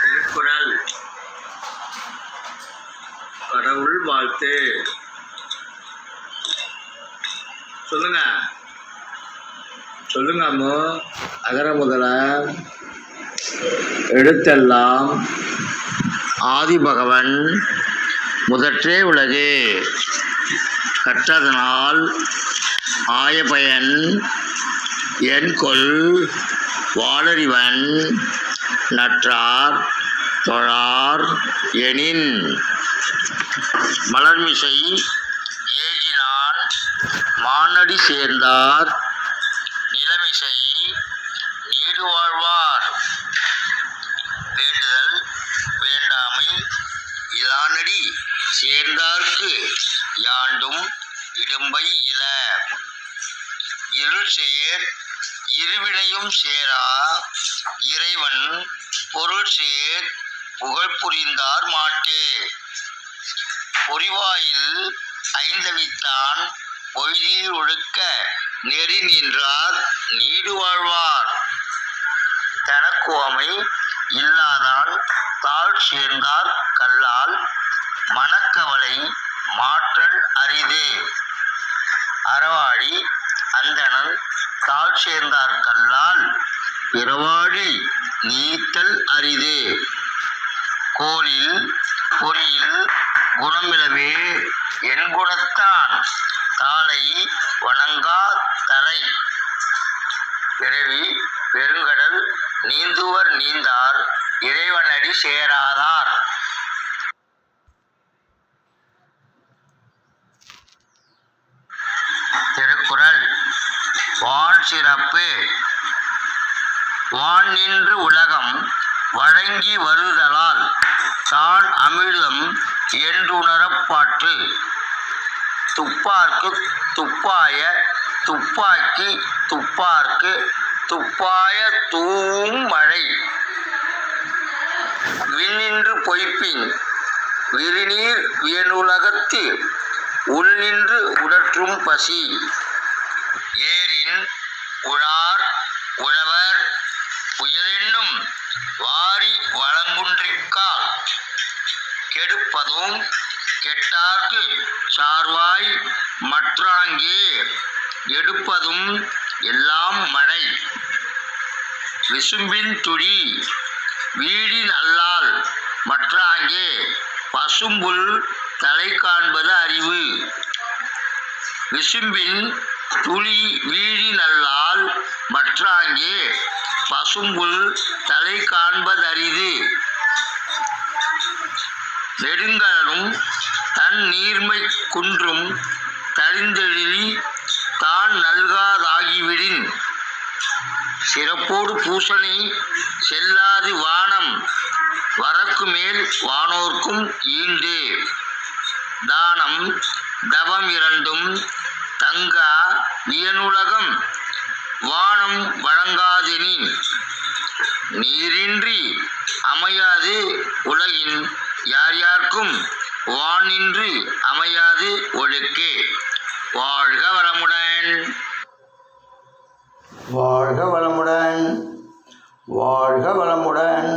திருக்குறள் கடவுள் வாழ்த்து. சொல்லுங்க சொல்லுங்க அம்மு. அகர முதல எழுத்தெல்லாம் ஆதிபகவன் முதற்றே உலகு. கற்றதனால் ஆயபயன் என்கொல் வாளறிவன் நற்றார் தொழார் எனின். மலர்மிசை ஏகினான் மானடி சேர்ந்தார் நிலமிசை நீடு வாழ்வார். வேண்டுதல் வேண்டாமை இலானடி சேர்ந்தார்க்கு யாண்டும் இடும்பை இல. இருள் சேர் இருவினையும் சேரா இறைவன் பொருள் சேர் புகழ் புரிந்தார் மாட்டே. பொறிவாயில் ஐந்தவித்தான் பொய்தீர் ஒழுக்க நெறி நின்றார் நீடு வாழ்வார். தனக்குவமை இல்லாதால் தாழ் சேர்ந்தார் கல்லால் மனக்கவலை மாற்றல் அரிது. அறவாழி அந்தணன் தாழ் சேர்ந்தார் கல்லால் பிறவாழி நீத்தல் அரிது. கோலில் பொறியில் குணமிலவே என் குணத்தான் தாளை வணங்கா தலை. பிறவி பெருங்கடல் நீந்துவர் நீந்தார் இறைவனடி சேராதார். திருக்குறள் வான் சிறப்பு. வான் நின்று உலகம் வழங்கி வருதலால் தான் அமிழ்தம் என்றுணரப்பாற்று. துப்பார்க்கு துப்பாய துப்பாக்கி துப்பார்க்கு துப்பாய தூவும் மழை. விண்ணின்று பொய்ப்பின் விரிநீர் வியனுலகத்து உள்நின்று உடற்றும் பசி. ஏரின் உழார் உழவர் புயலென்னும் வாரி வளங்குன்றிற்கால். கெடுப்பதும் கெட்டார்க்கு சார்வாய் மற்றாங்கே எடுப்பதும் எல்லாம் மழை. விசும்பின் துழி வீடின் அல்லால் மற்றாங்கே பசும்புல் தலை காண்பது அறிவு. விசும்பின் துளி வீழின் அல்லால் மற்றாங்கே பசும்புல் தலை காண்பதரிது. நெடுங்கடலும் தன் நீர்மை குன்றும் தழிந்தெழிலி தான் நல்காதாகிவிடின். சிறப்போடு பூசணி செல்லாது வானம் வரக்கு மேல் வானோர்க்கும் ஈண்டு. தானம் தவம் இரண்டும் தங்கா வியனுலகம் வானம் வழங்காதெனின். நீரின்றி அமையாது உலகின் யார் யார்க்கும் வானின்று அமையாது ஒழுக்கே. வாழ்க வளமுடன். வாழ்க வளமுடன். வாழ்க வளமுடன்.